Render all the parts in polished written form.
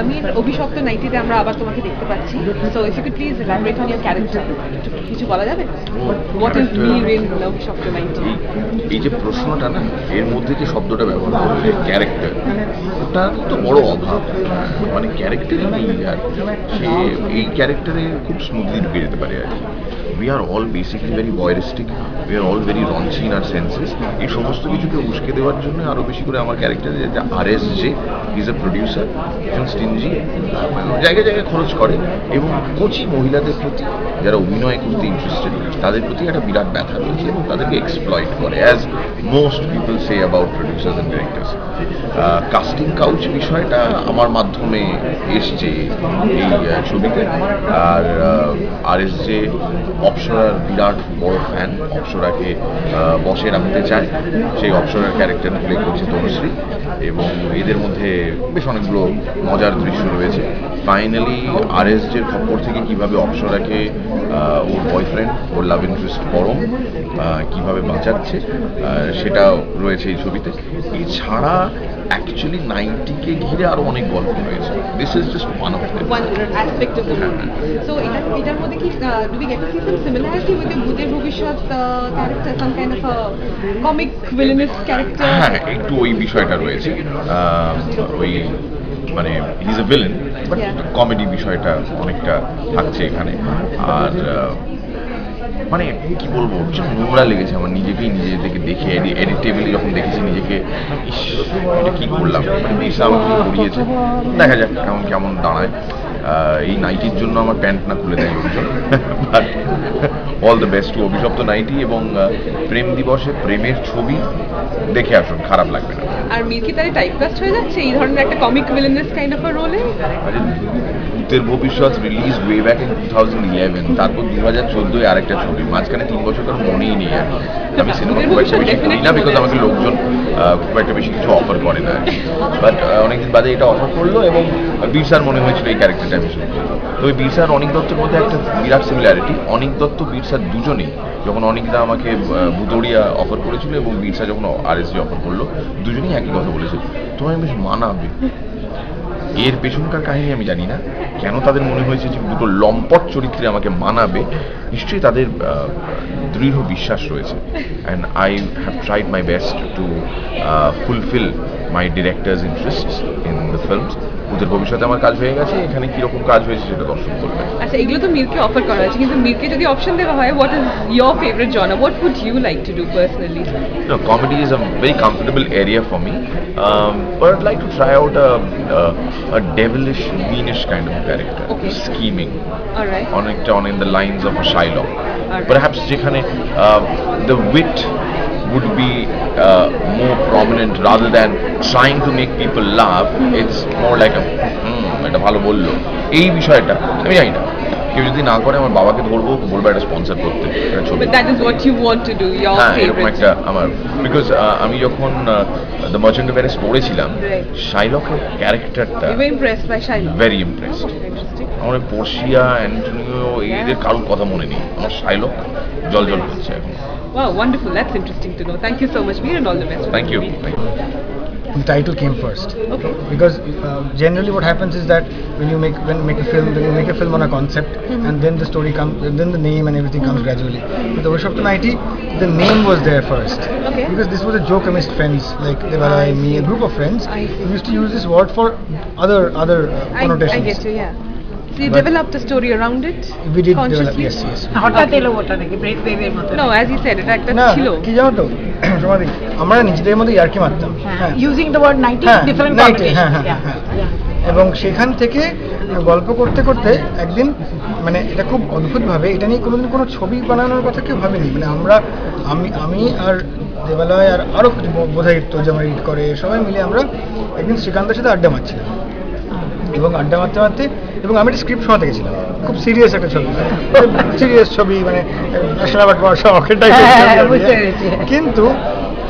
মির অভিশপ্ত নাইটিতে আমরা আবার তোমাকে দেখতে পাচ্ছি, so if you could please elaborate on your character, কিছু বলা যাবে? What is Mir in Abhishapta Nighty? এই যে প্রশ্নটা না, এর মধ্যে যে শব্দটা ব্যবহার করবে ক্যারেক্টার, ওটা তো বড় অভাব। মানে ক্যারেক্টারই নেই আর সে এই ক্যারেক্টারে খুব স্মুথলি ঢুকে যেতে পারে আর কি। We are all basically very voyeuristic, we are all very raunchy in our senses. এই সমস্ত কিছুকে উস্কে দেওয়ার জন্য আরও বেশি করে আমার ক্যারেক্টারে যে RSJ ইজ এ প্রডিউসার, ভীষণ স্টিনজি, জায়গায় জায়গায় খরচ করে এবং কোচি মহিলাদের প্রতি যারা অভিনয় করতে ইন্টারেস্টেড তাদের প্রতি একটা বিরাট ব্যথা রয়েছে এবং তাদেরকে এক্সপ্লয়েট করে, as most people say about producers and directors. Casting couch বিষয়টা আমার মাধ্যমে এসছে এই ছবিতে। আর RSJ অপ্সরার বিরাট বড় ফ্যান, অপ্সরাকে বসে রাখতে চায়, সেই অপ্সরার ক্যারেক্টার প্লে করছে তনুশ্রী এবং এদের মধ্যে বেশ অনেকগুলো মজার দৃশ্য রয়েছে। ফাইনালি RSJ'র খপ্পর থেকে কিভাবে অপ্সরাকে ওর বয়ফ্রেন্ড, ওর লাভ ইন্টারেস্ট পরম কিভাবে বাঁচাচ্ছে সেটাও রয়েছে এই ছবিতে। এছাড়া অ্যাকচুয়ালি 90কে ঘিরে আরো অনেক গল্প রয়েছে। This is just one of them. One aspect of the movie. So এটার মধ্যে কি do we get to see some similarity with the ভূতের ভবিষ্যৎ character, some kind of a comic villainous character? হ্যাঁ, একটু ওই বিষয়টা রয়েছে। ওই মানে he is a villain, but comedy বিষয়টা অনেকটা থাকছে এখানে। আর মানে কি বলবো, ভীষণ নোংরা লেগেছে আমার নিজেকেই নিজেদেরকে দেখে, এডিট টেবিলে যখন দেখেছি নিজেকে, ইস এটা কী করলাম, মানে বিষয় আমাকে করিয়েছে। দেখা যাক কেমন কেমন দাঁড়ায়। এই নাইটির জন্য আমার প্যান্ট না খুলে দেয় লোকজন, but all the best to অভিশপ্ত নাইটি। এবং প্রেম দিবসে প্রেমের ছবি দেখে আসুন, খারাপ লাগবে না। আর মির কি তাহলে টাইপকাস্ট হয়ে যাচ্ছে এই ধরনের একটা comic villainous kind of a রোলে? ভূতের ভবিষ্যৎ রিলিজ ওয়ে ব্যাক ইন 2011, তারপর 2014 আরেকটা ছবি, মাঝখানে 3 বছর তার মনেই নেই আর আমি সিনেমা খুব একটা বেশি করি না, বিকজ আমাকে লোকজন খুব একটা বেশি কিছু অফার করে না। বাট অনেকদিন বাদে এটা অফার করলো এবং বীর স্যার মনে হয়েছিল এই ক্যারেক্টারটা আমি শুনছি। তো ওই বীর স্যার অনিক দত্তের মধ্যে একটা বিরাট সিমিলারিটি। অনিক দত্ত বীর স্যার দুজনেই, যখন অনিকদা আমাকে ভুতড়িয়া অফার করেছিল এবং বীর স্যার যখন RSJ অফার করলো, দুজনেই একই কথা বলেছিল, তোমায় বেশ মানাবে। এর পেছনকার কাহিনী আমি জানি না, কেন তাদের মনে হয়েছে যে দুটো লম্পট চরিত্রে আমাকে মানাবে। নিশ্চয়ই তাদের দৃঢ় বিশ্বাস রয়েছে। And I have tried my best to fulfil my directors interests in the films. ভূতের ভবিষ্যতে আমার কাজ হয়ে গেছে, এখানে কিরকম কাজ হয়েছে সেটা দর্শক করবে। আচ্ছা, এগুলো তো মিরকে অফার করা হয়েছে, কিন্তু মিরকে যদি অপশন দেওয়া হয়, what is your favourite genre? What would you like to do personally? No, comedy is a very comfortable area for me, but I'd like to try out a devilish, meanish kind of a character, Okay. scheming. All right. On in the lines of a Shylock. Alright. Perhaps যেখানে the wit would be more prominent rather than trying to make people laugh. It's more like a এটা ভালো বললো, এই বিষয়টা আমি জানি না। কেউ যদি না করে আমার বাবাকে ধরবো, বলবো একটা স্পন্সর করতে একটা ছবি। But that is what you want to do, your হ্যাঁ, এরকম favorite. একটা আমার, বিকজ আমি যখন দ্য মার্চেন্ট অফ ভেনিস পড়েছিলাম, শাইলকের ক্যারেক্টারটা You were impressed by Shylock? Very impressed. Interesting. আমার পোর্শিয়া, অ্যান্টনিও এদের কারোর কথা মনে নেই, আমার শাইলক জল জল করছে এখন। Wow, wonderful. That's interesting to know. Thank you so much, Mir, and all the best. Thank you. The title came first. Okay. Because generally what happens is that when you make a film on a concept, and then the story comes, and then the name and everything comes gradually. With Ovishopta Naiti, the name was there first. Okay. Because this was a joke amidst friends, like Devarai, me, a group of friends. We used to use this word for other connotations. I get you, yeah. So you But- developed a story around it? We did develop, consciously? yes. হঠাৎ এলো ওটা নাকি break ওয়েভের মতো? No, as you said, এটা একটা না, ছিল। কি জানো তো সমাধি, আমরা নিজেদের মধ্যে ইয়ার্কি মারতাম। হ্যাঁ। ইউজিং দ্য ওয়ার্ড 90 হ্যাঁ, ডিফারেন্ট 90, কনোটেশন। হ্যাঁ। এবং সেখান থেকে গল্প করতে করতে একদিন, মানে এটা খুব অদ্ভুতভাবে, এটা নিয়ে কোনোদিন কোনো ছবি বানানোর কথা কেউ ভাবেনি। মানে আমি আর দেবালয় আর আরও কিছু বোধায়িত্ব যে আমার এডিট করে, সবাই মিলে আমরা একদিন শ্রীকান্তের সাথে আড্ডা মারছিলাম। এবং আড্ডা মারতে মারতে, এবং আমি একটা স্ক্রিপ্ট শোনাতে গেছিলাম, খুব সিরিয়াস একটা ছবি, সিরিয়াস ছবি, মানে শোনাবার পর শখের টাইপের। কিন্তু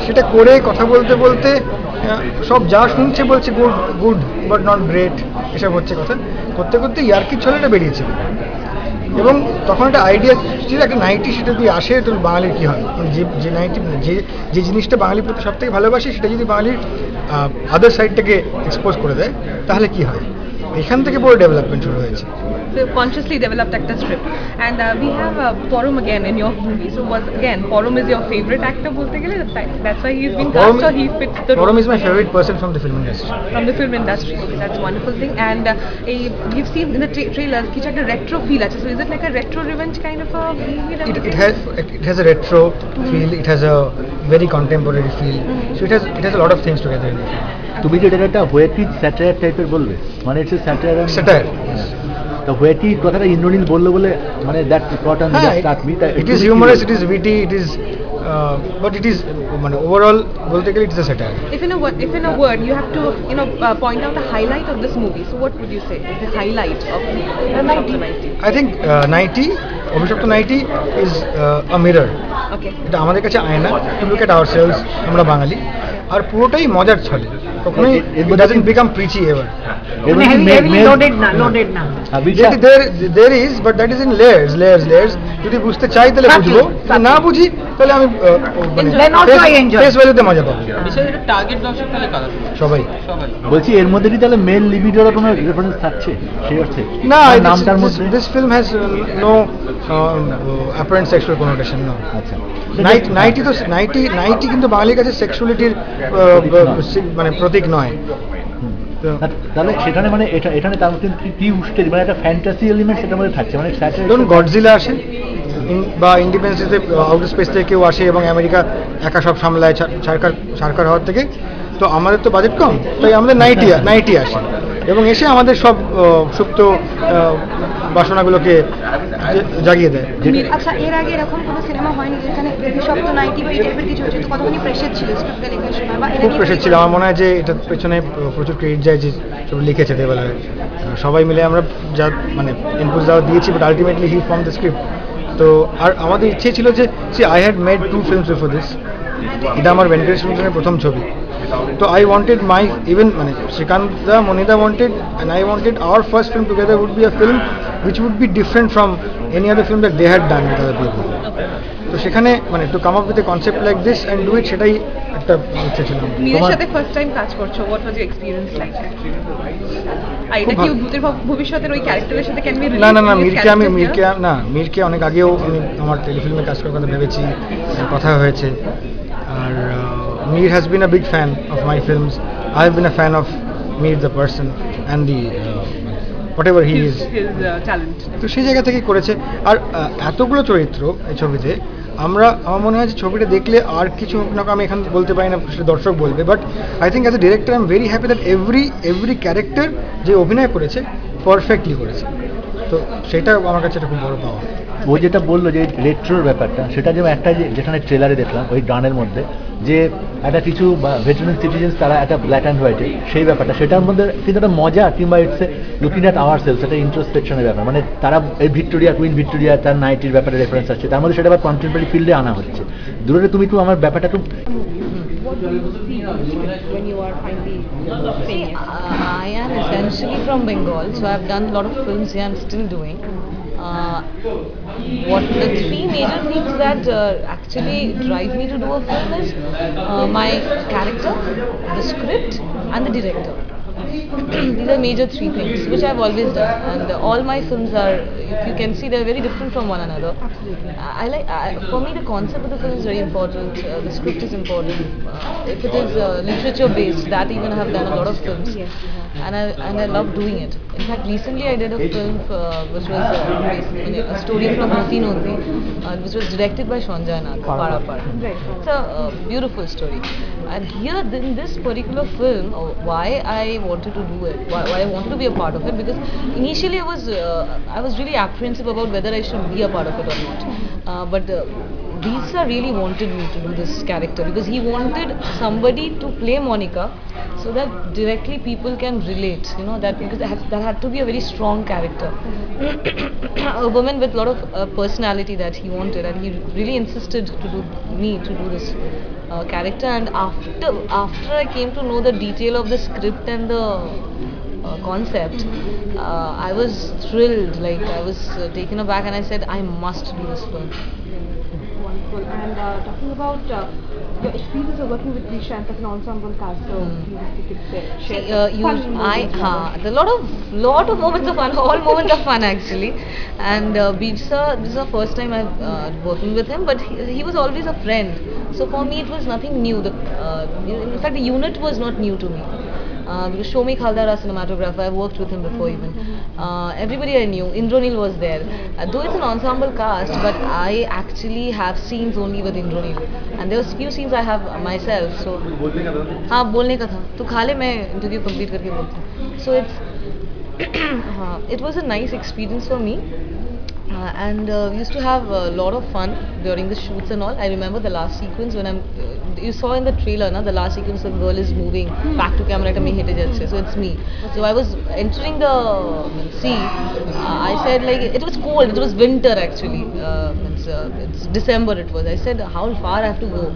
সেটা করে কথা বলতে বলতে সব যা শুনছে বলছে গুড বাট নট গ্রেট, এসব হচ্ছে কথা। করতে করতে ইয়ার্কির ছলেটা বেরিয়েছিল। এবং তখন একটা আইডিয়া ছিল, একটা নাইটি সেটা যদি আসে তো বাঙালির কী হয়, যে নাইটি, যে জিনিসটা বাঙালির প্রতি সব থেকে ভালোবাসে, সেটা যদি বাঙালির আদার সাইডটাকে এক্সপোজ করে দেয় তাহলে কি হয়। এখান থেকে পুরো ডেভেলপমেন্ট শুরু হয়েছে। So consciously developed actor script, and we have Porum again in your movie. So was again Porum is your favorite actor? बोलते गए that's why he's been cast or he fits the Porum role is my favorite person from the film industry. from the film industry. So that's a wonderful thing. And we've seen in the trailers কিছু একটা retro feel আছে. So is it like a retro revenge kind of a movie? It has a retro feel. It has a very contemporary feel. So it has a lot of things together in the film. তুমি যে এটা একটা হোয়েটিজ satire টাইপের বলবে, মানে it's satire Satire. তো হোয়েটি কথাটা ইন্দ্রনীল বললো বলে মানে that cotton start me it is humorous, it is witty, it is but it is মানে overall বলতে গেলে it is a satire. If in a word you have to point out a highlight of this movie, so what would you say is the highlight of the 90? I think 90 অভিশপ্ত 90 is a mirror. Okay. এটা আমাদের কাছে আয়না, to look at ourselves, আমরা বাঙালি, আর পুরোটাই মজার ছলে, কখনোই it doesn't become preachy ever. heavy loaded না There is, but that is in layers. যদি বুঝতে চাই তাহলে বুঝবো, যদি না বুঝি তাহলে আমি Then also I enjoy. Face ভ্যালুতে মজা পাবো। টার্গেট দর্শক তাহলে কারা? সবাই। বলছি এর মধ্যে কি তাহলে মেল লিবিডোর কোনো রেফারেন্স থাকছে সেই অর্থে? না, নামটার মধ্যে this film has no apparent sexual connotation, no. আচ্ছা 90 কিন্তু বাঙালির কাছে সেক্সুয়ালিটির মানে প্রতীক নয়। তাহলে সেখানে মানে এখানে তার মধ্যে কি উষ্টেজ মানে একটা ফ্যান্টাসি এলিমেন্ট সেটার মধ্যে থাকছে, মানে ধরুন গডজিলা আসে বা ইন্ডিপেন্ডেন্সে আউটার স্পেস থেকে কেউ আসে এবং আমেরিকা একা সব সামলায় সরকার হওয়ার থেকে, তো আমাদের তো বাজেট কম, তাই আমাদের নাইটি আসে এবং এসে আমাদের সব সুপ্ত বাসনাগুলোকে জাগিয়ে দেয়। আচ্ছা, এর আগে এরকম কোনো সিনেমা হয়নি যেখানে অভিশপ্ত 90 বা এই টাইপের কিছু হচ্ছে? কতখানি প্রেশার ছিল স্ক্রিপ্টটা লেখার সময়? বা খুব প্রেশার ছিল। আমার মনে হয় যে এটার পেছনে প্রচুর ক্রেডিট যায় যে সব লিখেছে দেবালয়, সবাই মিলে আমরা যা মানে ইনপুট যাওয়া দিয়েছি, but ultimately he from the script. তো আর আমাদের ইচ্ছে ছিল যে I had made 2 films before this, এটা আমার ভেঙ্কটেশ ফিল্মসের প্রথম ছবি। তো I wanted my even মানে Shrikanta, Monida wanted, and I wanted our first film together would be a film which would be different from any other film that they had done with other people. তো সেখানে মানে to come up with a concept like this and do it, সেটাই একটা ইচ্ছে ছিল। মীরের সাথে first time কাজ করছো, what was your experience like? আর এটা কি ভূতের ভবিষ্যতের ওই ক্যারেক্টারের সাথে ক্যান বি রিলেট? না মীরকে অনেক আগেও আমি আমার টেলিফিল্মে কাজ করার কথা ভেবেছি, কথা হয়েছে। আর Mir has been a big fan of my films. I have been a fan of Mir the person and the whatever he is. His talent. তো সেই জায়গা থেকেই করেছে। আর এতগুলো চরিত্র এই ছবিতে আমার মনে হয় যে ছবিটা দেখলে আর কিছু হোক না, আমি এখানে বলতে পারি না, সেটা দর্শক বলবে, but I think as a director I am very happy that every character যে অভিনয় করেছে পারফেক্টলি করেছে। তো সেটা আমার কাছে একটা খুব বড় পাওয়া। ও যেটা বললো যে রেট্রোর ব্যাপারটা, সেটা যেমন একটা যেখানে ট্রেলারে দেখলাম ওই গানের মধ্যে যে একটা কিছু ভেটারান সিটিজেন্স তারা একটা ব্ল্যাক অ্যান্ড হোয়াইটে সেই ব্যাপারটা, সেটার মধ্যে কিন্তু একটা মজা কিংবা it's looking at ourselves, একটা ইন্ট্রোস্পেকশনের ব্যাপার, মানে তারা এই কুইন ভিক্টোরিয়া তার নাইটির ব্যাপারে রেফারেন্স আসছে, তার মধ্যে সেটা আবার কন্টেম্পোরারি ফিল্ডে আনা হচ্ছে। দূরে তুমি একটু আমার ব্যাপারটা একটু when you are finally seeing it? I am essentially from Bengal, so I've done a lot of films here. I'm still doing. What the 3 major things that actually drive me to do a film is my character, the script, and the director. These are major 3 things which I've always done, and all my films are, if you can see, they're very different from one another. For me, the concept of the film is very important. The script is important. If it is literature based, that even I have done a lot of films, and I love doing it. In fact, recently I did a film which was a story from Noti Noti, which was directed by Sanjay Nath, Para Para. It's a beautiful story. And here in this particular film, why I wanted to do it, why I wanted to be a part of it, because initially I was really apprehensive about whether I should be a part of it or not. But Deesa really wanted me to do this character because he wanted somebody to play Monica so that directly people can relate, that because that had to be a very strong character. A woman with a lot of personality that he wanted, and he really insisted to do this character. And after I came to know the detail of the script and the concept, I was thrilled, like I was taken aback, and I said I must do this film. wonderful. And talking about your experience of working with Prisha and such an ensemble cast, so if you could share the lot of moments of fun, all moments of fun actually. And Birsa, this is the first time I'm working with him, but he was always a friend. So for me, it was nothing new. In fact, the unit was not new to me. Because Shomi Khaldara, cinematographer, I've worked with him before even. Everybody I knew. Indranil was there. Though it's an ensemble cast, but I actually have scenes only with Indranil. And there was few scenes I have myself. So, हाँ बोलने का था. तो खा ले मैं interview complete करके बोलती हूँ. So it was a nice experience for me. And we used to have a lot of fun during the shoots and all. I remember the last sequence when you saw in the trailer, the last sequence the girl is moving back to camera, so it's me. So I was entering the scene. I said like it was cold. It was winter actually. It's December. It was. I said how far I have to go.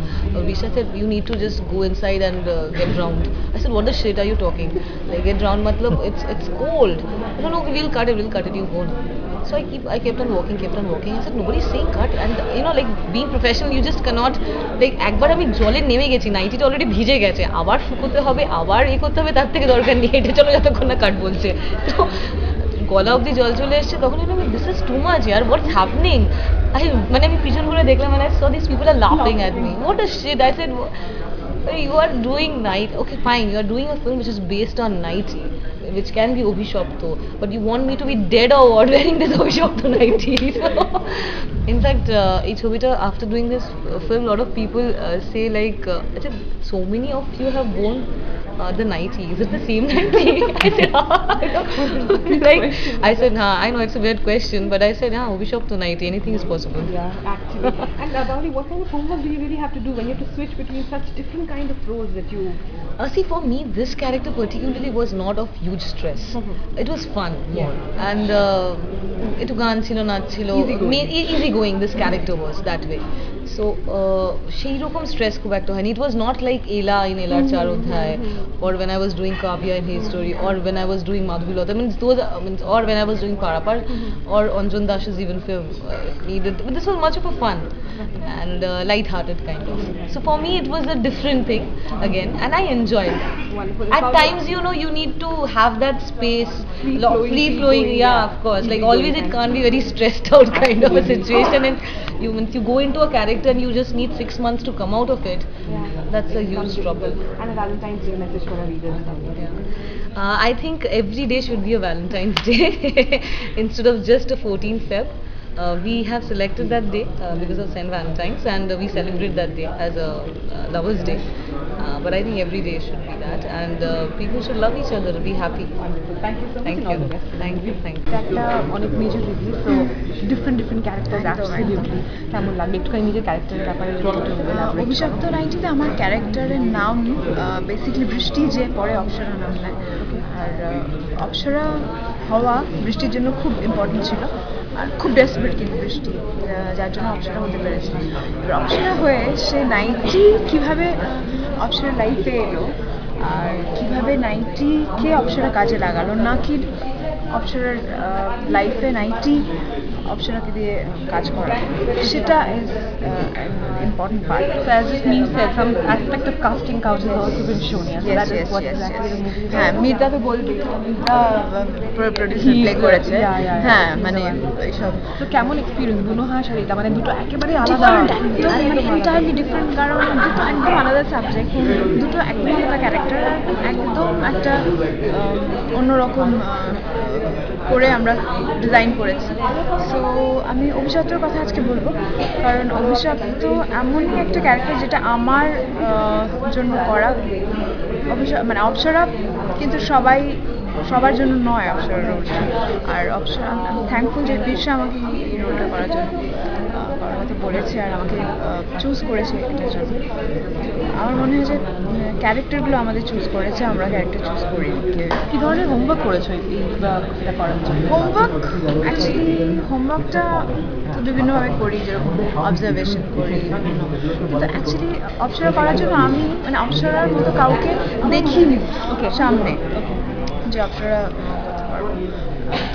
Visha said you need to just go inside and get drowned. I said what the shit are you talking? Like get drowned, matlab it's cold. No, we'll cut it. You go now. So I kept on walking. I said nobody's saying cut, and like being professional, you just cannot like একবার আমি জলে নেমে গেছি, নাইটিটা already ভিজে গেছে, আবার শুকোতে হবে, আবার করতে হবে, তার থেকে দরকার নেই, হেঁটে চলো যতক্ষণ না কাট বলছে। তো গলা অবধি জল চলে এসছে, তখন আমি this is too much year, what's happening. আমি পিছন ঘুরে দেখলাম, and I saw these people are laughing at me. What a shit. I said you are doing night, okay fine, you are doing a film which is based on nighty, which can be Obhishapto, but you want me to be dead or what wearing this Obhishapto nighty? So, in fact, after doing this film, a lot of people say like, so many of you have worn the nighty. Is it the same nighty? I said, I said, I know it's a weird question, but I said, Obhishapto nighty, anything is possible. Yeah, actually. And Bhavani, what kind of homework do you really have to do when you have to switch between such different kind of roles that you... See, for me, this character particularly was not of huge stress. It was fun more. And it was easy going, this character was that way. So, সেই রকম stress খুব একটা হয়নি. It was not like Ela in Elaর চার অধ্যায়, or when I was doing Kavya in his story, or when I was doing Madhubillata, or when I was doing Parapar, or Anjan Dash's even film. But this was much of a fun and light-hearted kind of. So for me, it was a different thing again, and I enjoyed it. Wonderful. At times, you need to have that space, free flowing. Yeah, of course. Like always, it can't be very stressed out kind of a situation, and once you go into a character and you just need 6 months to come out of it, that's a huge trouble. And a Valentine's Day message for our readers. I think every day should be a Valentine's Day instead of just a 14th Feb. We have selected that day because of St. Valentine's, and we celebrate that day as a Lovers' Day. But I think every day should be that, and people should love each other, be happy. Thank you so much. Thank you. একটা অনেক major review, তো different character absolutely কেমন লাগে একটুখানি নিজের ক্যারেক্টারের ব্যাপারে অভিশপ্ত নাইটিতে আমার ক্যারেক্টারের নাম বেসিক্যালি বৃষ্টি, যে পরে অপ্সরা নাম নেয়। আর অপ্সরা হওয়া বৃষ্টির জন্য খুব ইম্পর্টেন্ট ছিল, আর খুব ডেসপারেট কিন্তু বৃষ্টি, যার জন্য অপ্সরা হতে পেরেছে। এবার অপ্সরা হয়ে সে নাইটি কীভাবে অপ্সরা লাইফে এলো, আর কীভাবে নাইটিকে অপ্সরা কাজে লাগালো, নাকি অপ্সরার লাইফে নাইটি অপ্সরাকে দিয়ে কাজ করা, সেটা is important part. So as this means that some aspect of casting couch has also been shown here. So Yes, that is yes, what yes, exactly yes. the movie is. হ্যাঁ, মির্জা তো বলবে producer play করেছে। হ্যাঁ, মানে এইসব তো কেমন experience বুনোহাস আর এটা, মানে দুটো একেবারে আলাদা, এন্টায়ারলি ডিফারেন্ট, কারণ দুটো একদম আলাদা সাবজেক্ট, দুটো একদম আলাদা ক্যারেক্টার, একদম একটা অন্যরকম করে আমরা ডিজাইন করেছি। সো আমি অভিশপ্তর কথা আজকে বলবো, কারণ অভিশপ্ত এমনই একটা ক্যারেক্টার যেটা আমার জন্য করা। মানে অপ্সরা কিন্তু সবার জন্য নয় অপ্সরা রোলটা, আর অপ্সরা আমি থ্যাঙ্কফুল যে বিরসা আমাকে এই রোলটা করার জন্য কথা বলেছে আর আমাকে চুজ করেছে এটার জন্য। আমার মনে হয় যে ক্যারেক্টারগুলো আমাদের চুজ করেছে, আমরা ক্যারেক্টার চুজ করি। কী ধরনের হোমওয়ার্ক করেছো এটা করার জন্য? হোমওয়ার্কটা তো বিভিন্নভাবে করি, যেরকম অবজারভেশন করি বিভিন্ন, কিন্তু অ্যাকচুয়ালি অপ্সরা করার জন্য আমি মানে অপ্সরার মতো কাউকে দেখিনি সামনে যে অপ্সরা করতে পারবো।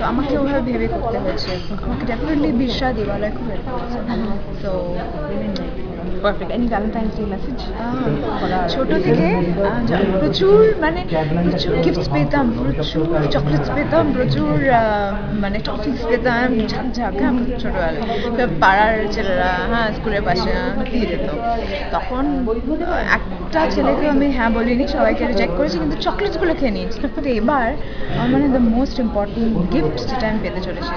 তো আমাকে ওভাবে ভেবে করতে হয়েছে। আমাকে ডেফিনেটলি বিরসা দেওয়ালয় খুব হেল্প করেছে। তো perfect. Any Valentine's day message? ছোট থেকে প্রচুর মানে প্রচুর গিফটস পেতাম, প্রচুর চকলেটস পেতাম, প্রচুর মানে টফিস পেতাম ঝাঁক ছোটবেলায়। পাড়ার ছেলেরা স্কুলের পাশে দিয়ে দিত। তখন একটা ছেলেকে আমি হ্যাঁ বলিনি, সবাইকে রিজেক্ট করেছি, কিন্তু চকলেটসগুলো খেয়ে নিয়েছি। কিন্তু এবার আমার মানে দ্য মোস্ট ইম্পর্টেন্ট গিফট যেটা আমি পেতে চলেছি,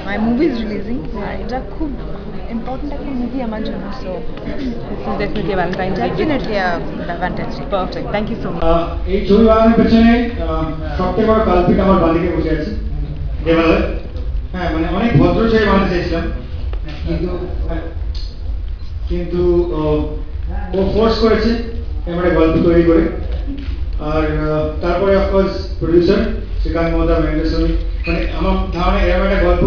মাই মুভি ইজ রিলিজিং, আর এটা খুব ইম্পর্টেন্ট একটা মুভি আমার জন্য। So definitely Valentine's day. Definitely Valentine's day. Perfect, thank you so much. এই ছবি বানানোর পেছনে সবথেকে বড় কালপিট আমার বাড়িতে বসে আছে, দেবালয়। হ্যাঁ, মানে অনেক ভদ্র ছবি বানাতে চেয়েছিলাম, কিন্তু ও ফোর্স করেছে এবারে গল্প তৈরি করে। আর তারপরে অফকোর্স প্রডিউসার শ্রীকান্ত মহোদয়, মহেন্দ্র স্বামী, মানে আমার ধারণা এরকম একটা গল্প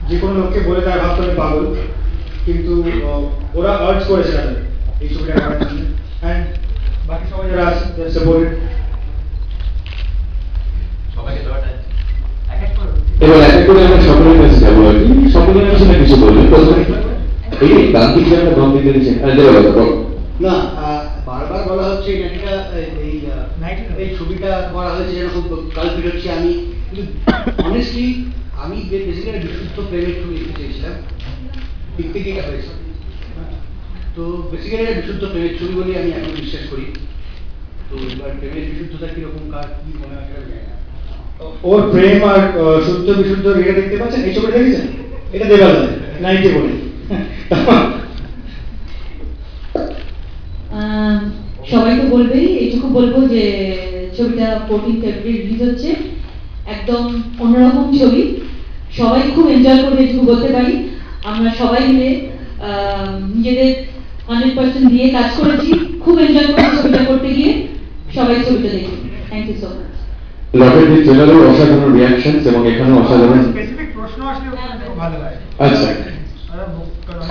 যে কোনো লোককে বলে তার ভাবতে আমি পাগল, কিন্তু ওরা আর্জ করেছে তাদের এই ছবিটা করার জন্য। অ্যান্ড বাকি সবাই যারা আছে সাপোর্টেড। এবার এক এক করে আমরা সকলের কাছে যাবো আর কি। সকলের কাছে কিছু বলবেন। প্রথমে এই গান্ধী কি একটা দম দিতে দিচ্ছেন? না, বারবার বলা হচ্ছে এই ছবিটা করা হয়েছে যেন খুব কালপিট হচ্ছে। আমি কিন্তু অনেস্টলি আমি যে বেসিক্যালি বিশুদ্ধ প্রেমের ছবি লিখতে চেয়েছিলাম, লিখতে গিয়ে হয়েছে। তো বেসিক্যালি বিশুদ্ধ প্রেমের ছবি বলে আমি এখন বিশ্বাস করি। তো এবার প্রেমের বিশুদ্ধতা কিরকম, কার কি মনে হয় সেটা জানি না। ওর প্রেম আর শুদ্ধ বিশুদ্ধ রেখে দেখতে পাচ্ছেন, এই ছবিটা দেখেছেন? এটা দেবালয় নাইটে বলে। সবাই তো বলবেই, এইটুকু বলবো যে ছবিটা 14 ফেব্রুয়ারি রিলিজ হচ্ছে। একদম অন্যরকম ছবি, সবাই খুব এনজয় করবে এটুকু বলতে পারি। আমরা সবাই মিলে নিজেদের 100% দিয়ে কাজ করেছি, খুব এনজয় করেছি ছবিটা করতে গিয়ে। সবাই ছবিটা দেখুন। Thank you so much. লটের যে ট্রেলারের অসাধারণ রিয়াকশনস এবং এখানে অসাধারণ স্পেসিফিক প্রশ্ন আসলে খুব ভালো লাগে। আচ্ছা,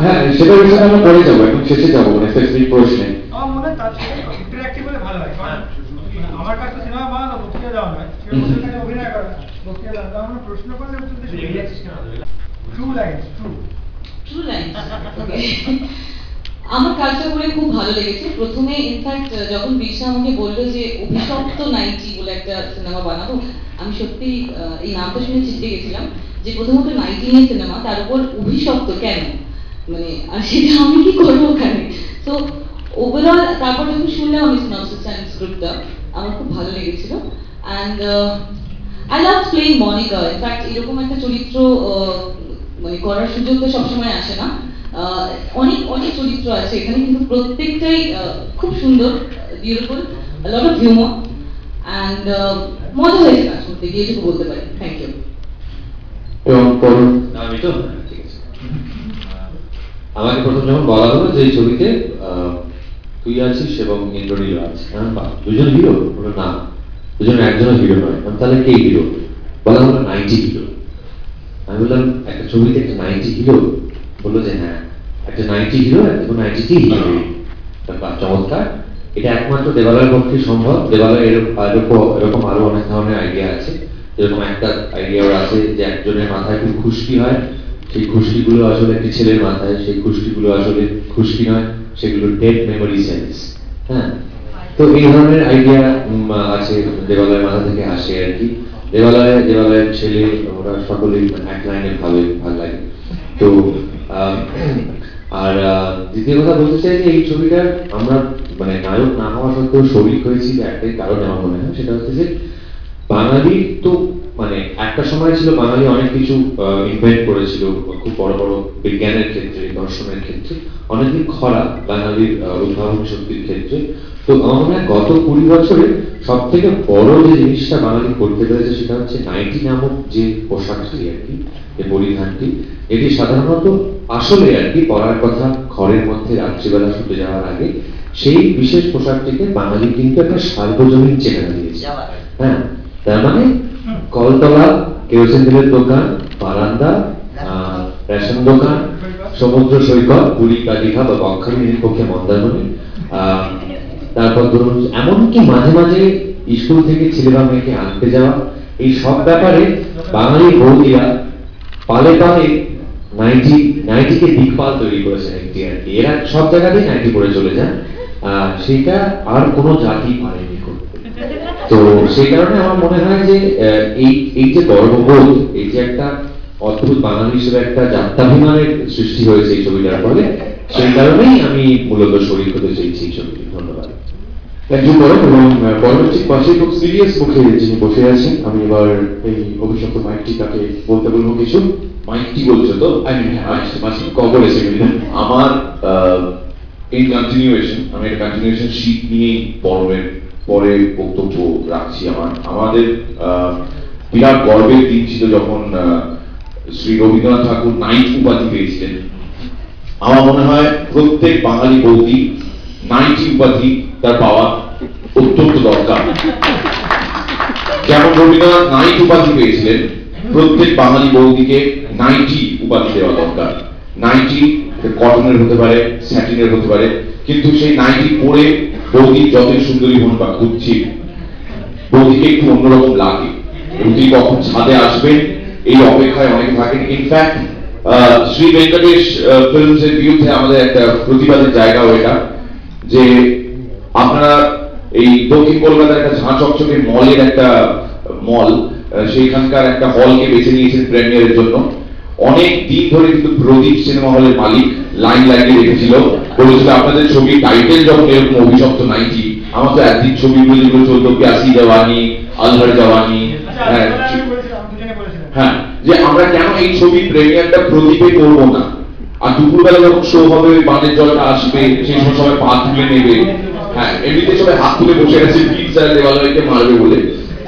হ্যাঁ, সেটা বিষয়ে আমরা পরে যাবো, এখন শেষে যাবো মানে স্পেসিফিক প্রশ্নে। আমার মনে হয় তার সাথে ইন্টারঅ্যাক্টিভ হলে ভালো লাগে। কারণ আমার কাছে তো সিনেমা বানানো বক্তৃতা দেওয়া নয়, সেরকম কাছে অভিনয় করা, বক্তৃতা দেওয়া। তার মানে প্রশ্ন করলে উত্তর দিতে ট্রু লাইন্স, ট্রু লাইন্স। আমার কাজটা করে খুব ভালো লেগেছে। প্রথমে ইনফ্যাক্ট যখন বিরসা আমাকে বললো যে অভিশপ্ত নাইটি বলে একটা সিনেমা বানাবো, আমি সত্যি এই নামটা শুনে চিন্তে গেছিলাম যে প্রথমত নাইটি নিয়ে সিনেমা, তার উপর অভিশপ্ত কেন, মানে আর সেটা আমি কি করবো ওখানে। তো ওভারঅল তারপর যখন শুনলাম আমি সিনপসিস অ্যান্ড স্ক্রিপ্টটা, আমার খুব ভালো লেগেছিল। And I love playing Monika. In fact এরকম একটা চরিত্র মানে করার সুযোগ তো সবসময় আসে না। অনেক অনেক চরিত্র আছে এখানে, কিন্তু প্রত্যেকটাই খুব সুন্দর, beautiful, lot of humour, and মজা হয়েছে কাজ করতে গিয়ে, এটুকু বলতে পারি। Thank you. এবং আমি তো ঠিক আছে, আমাকে প্রথম যখন বলা হলো যে এই ছবিতে তুই আছিস এবং ইন্দ্রনীল আছে, দুজন হিরো, না দুজন একজন হিরো নয়, তাহলে কে হিরো? বলা হলো 90 হিরো। আমি বললাম একটা ছবিতে একটা 90 হিরো? বললো যে হ্যাঁ, একটা 90 হিরো এবং 90টি হিরো। চমৎকার। এটা একমাত্র দেবালয়ের পক্ষে সম্ভব। দেবালয় এরকম আরো অনেক ধরনের আইডিয়া আছে। এরকম একটা আইডিয়া আছে যে একজনের মাথায় খুব খুশকি হয়, সেই খুশকিগুলো আসলে একটি ছেলের মাথায়, সেই খুশকিগুলো আসলে খুশকি নয়, সেগুলো ডেড মেমোরি সেন্স। হ্যাঁ, তো এই ধরনের আইডিয়া আছে, দেবালয়ের মাথা থেকে আসে আর কি। দেবালয়ের ছেলে ওরা সকলেই এক লাইনে ভালো লাগে। তো আর দ্বিতীয় কথা বলতে চাই যে এই ছবিটার আমরা মানে নায়ক না হওয়া সত্ত্বেও শরিক হয়েছি একটাই কারণে আমার মনে হয়, সেটা হচ্ছে যে বাঙালি তো মানে একটা সময় ছিল বাঙালি অনেক কিছু ইনভেন্ট করেছিল, খুব বড় বড় বিজ্ঞানের ক্ষেত্রে, দর্শনের ক্ষেত্রে, অনেকদিন খরা বাঙালির উদ্ভাবন শক্তির ক্ষেত্রে। তো আমার মনে হয় গত 20 বছরে সব থেকে বড় যে জিনিসটা বাঙালি করতে পেরেছে সেটা হচ্ছে নাইটি নামক যে পোশাকটি আর কি, যে পরিধানটি, এটি সাধারণত আসলে আর কি পরার কথা ঘরের মধ্যে রাত্রিবেলা শুতে যাওয়ার আগে। সেই বিশেষ পোশাকটিকে বাঙালি কিন্তু একটা সার্বজনীন চেহারা দিয়েছে। হ্যাঁ, তার মানে কলতলা, কেরোসিন তেলের দোকান, বারান্দা, রেশন দোকান, সমুদ্র সৈকত, পুরী বা দীঘা বা বকখালির পক্ষে মন্দারমণি, তারপর ধরুন এমনকি মাঝে মাঝে স্কুল থেকে ছেলে বা মেয়েকে আনতে যাওয়া, এই সব ব্যাপারে বাঙালি বৌদিরা পালে পালে নাইটিকে দিকপাল তৈরি করেছে একটি আর কি, এরা সব জায়গাতেই নাইটি পরে চলে যায়, সেটা আর কোনো জাতি পারেনি করতে। তো সেই কারণে আমার মনে হয় যে এই যে গর্ববোধ, এই যে একটা অদ্ভুত বাঙালি হিসেবে একটা যাত্রাভিমানের সৃষ্টি হয়েছে এই ছবিটার ফলে, সেই কারণেই আমি মূলত শরীর হতে চেয়েছি এই ছবিটি। ধন্যবাদ। একজন বলেন এবং বলের ঠিক পাশে খুব সিরিয়াস মুখে যিনি বসে আছেন, আমি এবার এই অভিশপ্ত মাইকটি তাকে বলতে বলবো কিছু। মাইকটি বলছো তো? বলেছে আমার এই কন্টিনিউয়েশন, আমি একটা কন্টিনিউয়েশন শীত নিয়েই পরে বক্তব্য রাখছি। আমাদের বিরাট গর্বের দিন ছিল যখন শ্রী রবীন্দ্রনাথ ঠাকুর নাইট উপাধি পেয়েছিলেন। আমার মনে হয় প্রত্যেক বাঙালি বৌদি নাইটি উপাধি তার পাওয়া অত্যন্ত দরকার। যেমন রবীন্দ্রনাথ নাইট উপাধি পেয়েছিলেন, প্রত্যেক বাঙালি বৌদিকে নাইটি উপাধি দেওয়া দরকার। নাইটি কটনের হতে পারে, স্যাটিনের হতে পারে, কিন্তু সেই নাইটি পরে বৌদি যতই সুন্দরী হন বা ঘুরছি, বৌদিকে একটু অন্যরকম লাগে এবং তিনি কখন ছাদে আসবেন এই অপেক্ষায় অনেকে থাকেন। ইনফ্যাক্ট শ্রী ভেঙ্কটেশ ফিল্মস এর বিরুদ্ধে আমাদের একটা প্রতিবাদের জায়গাও এটা, যে আপনারা এই দক্ষিণ কলকাতার একটা ঝাঁ চকচকে মলের একটা মল, সেইখানকার একটা হলকে বেছে নিয়েছেন প্রিমিয়ারের জন্য। অনেক দিন ধরে কিন্তু প্রদীপ সিনেমা হলের মালিক লাইন লাগিয়ে রেখেছিল, বলেছিল আপনাদের ছবি টাইটেল যখন এরকম অভিশপ্ত নাইটি, আমার তো একদিন ছবিগুলো যেগুলো চলতো প্যাসি জওয়ানি, আলহার জওয়ানি, হ্যাঁ, যে আমরা কেন এই ছবি প্রিমিয়ারটা প্রদীপে করবো না, আর দুপুরবেলা যখন শো হবে বাঁধের জলটা আসবে সেই সময় সবাই পা তুলে নেবে, হ্যাঁ এমনিতে সবাই হাত তুলে বসে গেছে প্লিজ স্যার দেওয়ালয়কে মারবে বলে,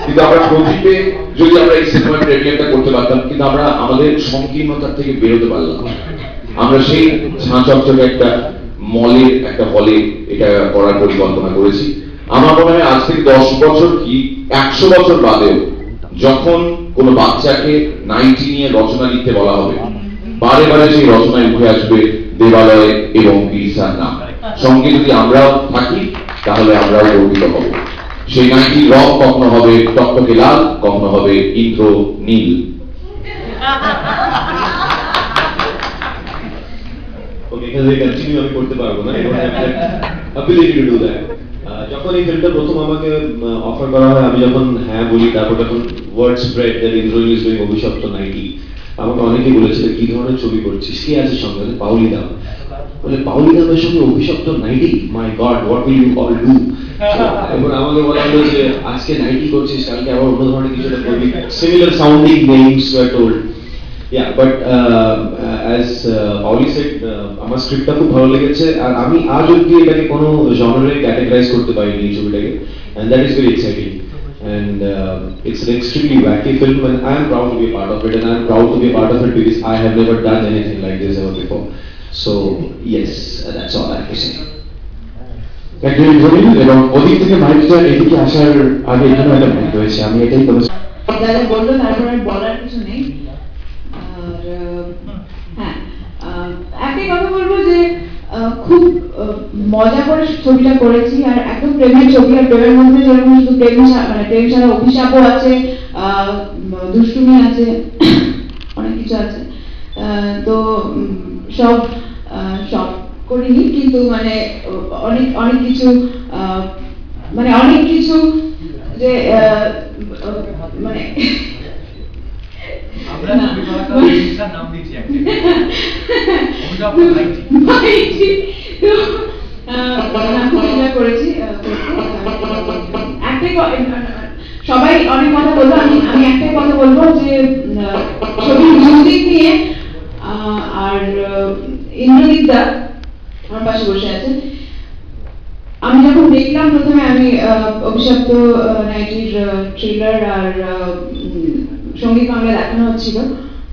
কিন্তু আমরা প্রদীপে যদি আমরা এই সিনেমার প্রিমিয়ারটা করতে পারতাম, কিন্তু আমরা আমাদের সংকীর্ণতার থেকে বেরোতে পারলাম। আমরা সেই ঝাঁ চকচকে একটা মলের একটা হলে এটা করার পরিকল্পনা করেছি। আমার মনে হয় আজ থেকে 10 বছর কি 100 বছর বাদেও যখন কোনো বাচ্চাকে নাইটি নিয়ে রচনা লিখতে বলা হবে, বারে বারে সেই রচনায় উঠে আসবে দেবালয় এবং বিরসার নাম। সঙ্গে যদি আমরাও থাকি তাহলে আমরাও গর্বিত হব। সেই নাইটির রং কখনো হবে টকটকে লাল, কখনো হবে ইন্দ্র নীল। আমি করতে পারবো না, যখন এই ফিল্মটা প্রথম আমাকে অফার করা হয়, আমি যখন হ্যাঁ বলি, তারপর যখন word spread that Indra is doing Abhishapta Nighty, আমাকে অনেকেই বলেছিল কি ধরনের ছবি করছিস, কে আছে সঙ্গে? পাউলি দাম। বলে পাউলি দামের সঙ্গে Abhishapta Nighty, my god what will you all do. এবার আমাকে বলা হলো যে আজকে নাইটি করছিস, কালকে আবার অন্য ধরনের কিছু একটা করবি। Similar sounding names were told. Yeah, but as Pauli said, আমার স্ক্রিপ্টটা খুব ভালো লেগেছে, আর আমি আজ অবধি এটাকে কোনো জনরে ক্যাটাগরাইজ করতে পারিনি এই ছবিটাকে, and that is very exciting. And it's an extremely wacky film, and I am proud to be a part of it, and I am proud to be a part of it because I have never done anything like this ever before. So yes, that's all I have to say. এবং ওদিক থেকে মাইকটা এদিকে আসার আগে এখানে একটা mic রয়েছে, আমি এটাই বলেছি। দাদা বললো, তারপরে বলার কিছু নেই। হ্যাঁ, একটাই কথা বলবো যে খুব মজা করে ছবিটা করেছি, আর একদম প্রেমের ছবি, আর প্রেমের মধ্যে যেরকম শুধু প্রেম ছাড়া অভিশাপও আছে, দুষ্টুমি আছে, অনেক কিছু আছে। তো সব করিনি, কিন্তু মানে অনেক কিছু যে মানে সবাই অনেক কথা বলবো, আমি একটাই কথা বলবো যে ছবির মিউজিক নিয়ে, আর ইন্দ্রজিৎ দা আমার পাশে বসে আছে, আমি যখন দেখলাম প্রথমে, আমি অভিশপ্ত নাইটির ট্রেলার আর সঙ্গীত বাংলা দেখানো হচ্ছিল,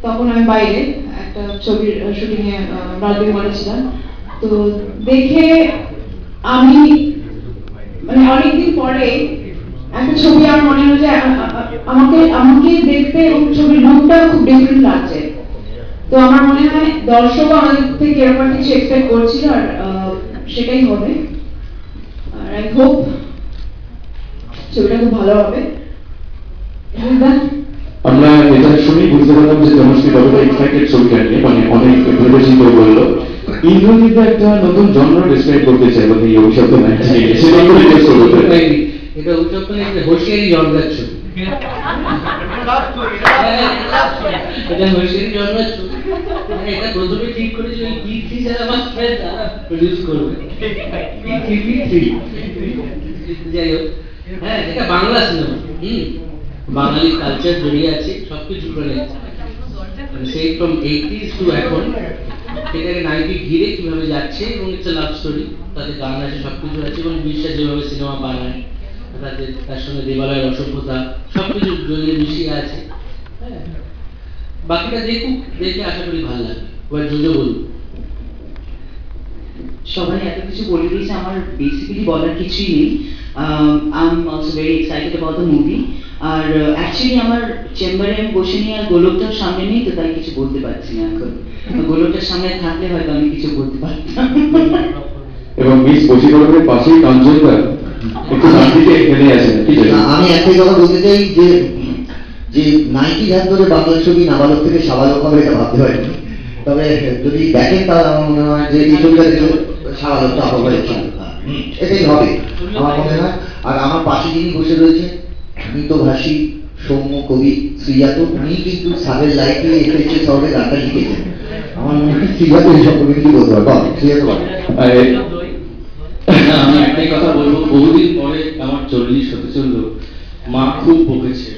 তখন আমি বাইরে একটা ছবির শুটিং এ রাজবাড়ি করেছিলাম। তো দেখে আমি মানে অনেকদিন পরে একটা ছবি আমার মনে হলো যে আমাকে দেখতে এবং ছবির লুকটা খুব ডিফারেন্ট লাগছে। তো আমার মনে হয় দর্শক আমাদের থেকে এরকম কিছু এক্সপেক্ট করছিল, আর সেটাই হবে। আর আই হোপ ছবিটা খুব ভালো হবে। আমরা এটা শুনেই বুঝতে পারলাম যে তনুশ্রী কতটা এক্সাইটেড ছবিটা নিয়ে, মানে অনেক ভেবে চিন্তে বললো। ইন্দ্রজিৎ একটা নতুন জনরা ডিসক্রাইব করতে চাই, মানে এই অভিশপ্ত নাইটি নিয়ে, সেটা একটু রিকোয়েস্ট করবো। এটা অভিশপ্ত নাইটি হোশিয়ারি জনরার ছবি, এটা হোশিয়ারি জনরার ছবি। এটা প্রথমে ঠিক করেছিল E3 যারা আমার ফ্রেন্ড তারা প্রডিউস করবে, E3 যাই হোক। হ্যাঁ, এটা বাংলা সিনেমা, বাঙালি কালচার জড়িয়ে আছে, সবকিছু করে সেই ফ্রম 80s টু এখন, এটাকে 90 ঘিরে কিভাবে যাচ্ছে, এবং ইটস লাভ স্টোরি, তাদের গান আছে, সবকিছু আছে, এবং বিশ্বাস যেভাবে সিনেমা বানায়, তার সঙ্গে দেবালয়ের অসভ্যতা সবকিছু জড়িয়ে মিশিয়ে আছে। হ্যাঁ, বাকিটা দেখুক, দেখে আশা করি ভালো লাগবে। এবার জোজো বলুন। সবাই এত কিছু বলে দিয়েছে, আমার বেসিক্যালি বলার কিছুই নেই। I am also very excited about the movie. আর অ্যাকচুয়ালি আমার চেম্বারে আমি বসে নিয়ে আর গোলকটার সামনে নেই, তো তাই কিছু বলতে পারছি না এখন। গোলকটার সামনে থাকলে হয়তো আমি কিছু বলতে পারতাম। এবং মিস বশীকরণের পাশেই কাঞ্চনটা একটু শান্তিতে এখানে আছে। আমি একটাই কথা বলতে চাই যে 90 হাত ধরে বাংলা ছবি নাবালক থেকে সাবালক হবে এটা ভাবতে হয়নি, তবে যদি দেখেন তাহলে আমার মনে হয় যে এই ছবিটা দেখলে সাবালকটা হবে, এটাই হবে আমার মনে হয়। আর আমার পাশে যিনি বসে রয়েছে মিতভাষী সৌম্য কবি শ্রীজাত, উনি কিন্তু সাগের লাইফে এসেছে শহরে গানটা লিখেছেন। আমার মনে হয় শ্রীজাত এই সম্পর্কে কিছু বলতে পারবো। শ্রীজাত আমি একটাই কথা বলবো, বহুদিন পরে আমার 40 হতে চললো, মা খুব বকেছে,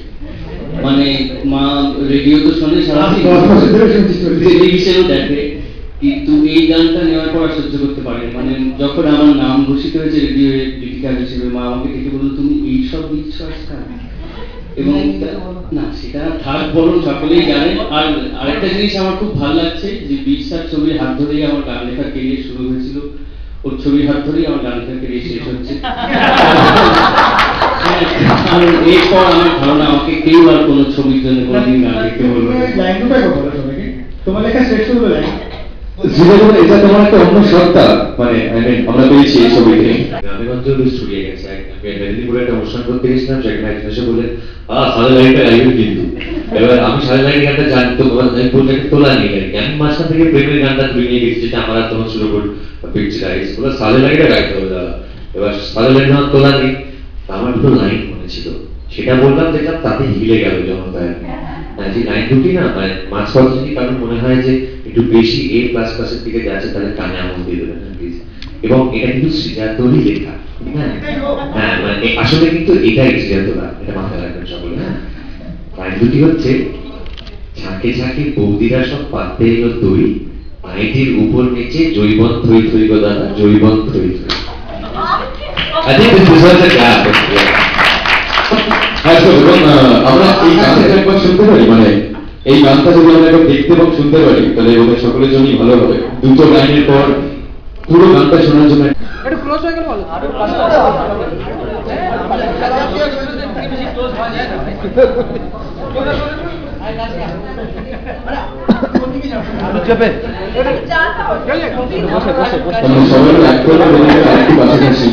মানে মা রেডিও তো শোনে, সারাদিন টেলিভিশনও দেখে, কিন্তু এই গানটা নেওয়ার পর সহ্য করতে পারে। মানে যখন আমার নাম ঘোষিত হয়েছে রেডিও গীতিকার হিসেবে, মা আমাকে দেখে বললো তুমি এইসব দিচ্ছ আজকাল, এবং না সেটা থাক বলুন, সকলেই জানেন। আর আরেকটা জিনিস আমার খুব ভালো লাগছে যে বিশ্বাস ছবির হাত ধরেই আমার গান লেখার কেরিয়ার শুরু হয়েছিল, ওর ছবির হাত ধরেই আমার গান লেখার কেরিয়ার শেষ হচ্ছে। এরপর আমার ধারণা আমাকে কেউ আর কোনো ছবির জন্য কোনোদিন গান লিখতে বলবে না। তোমার লেখা শেষ করবে না, এটা তোমার একটা অন্য সত্তা, মানে আমরা পেয়েছি এই ছবিতে। গ্রামেগঞ্জ ছড়িয়ে গেছে। মেদিনীপুরে একটা অনুষ্ঠান করতে গেছিলাম, সেখানে একজন এসে বললেন সাদা লাইটটা গাইবেন কিন্তু। এবার আমি সাদা লাইটের গানটা জানতো, বলতে তোলা নেই আর কি। আমি মাঝখান থেকে প্রেমের গানটা তুলে নিয়ে গেছি, যেটা আমার তোমার শুরু করে পিকচার আইস বলে সাদা লাইটটা গাইতে হবে দাদা। এবার সাদা লাইট যখন তোলা নেই, আমার দুটো লাইন মনে ছিল, সেটা বললাম, দেখলাম তাতে হিলে গেল জনতায়। যে লাইন দুটি না, মানে মাঝপথ যদি কারণ মনে হয় যে একটু বেশি A++ এর দিকে যাচ্ছে, তাহলে কানে আমল দিয়ে দেবেন প্লিজ। এবং এটা কিন্তু শ্রীজাতরই লেখা, হ্যাঁ, মানে আসলে কিন্তু এটাই শ্রীজাতরা, এটা মাথায় রাখবেন সকলে। হ্যাঁ, লাইন দুটি হচ্ছে, ঝাঁকে ঝাঁকে বৌদিরা সব পাতে এলো দই, নাইটির উপর নিচে জৈবন থই থই গো দাদা, জৈবন থই থই। আমরা এই গানটা একবার শুনতে পারি, মানে এই গানটা যদি আমরা একবার দেখতে এবং শুনতে পারি, তাহলে ওদের সকলের জন্যই ভালো হবে। দুটো লাইনের পর পুরো গানটা শোনার জন্য একটু ক্লোজ হয়ে গেল ভালো। সবাই এক করে আরেকটু কাছাকাছি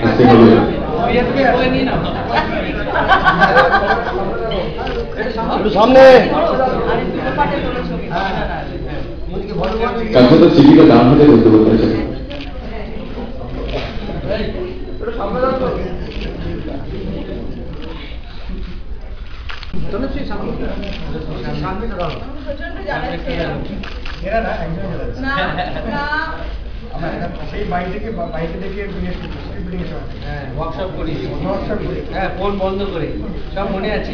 আসতে হবে। সামনে কাছে তো সিটিটা দাম হাতে করতে বলতে সেই বাইরে থেকে ওয়ার্কশপ করি, হ্যাঁ, ফোন বন্ধ করে সব মনে আছে।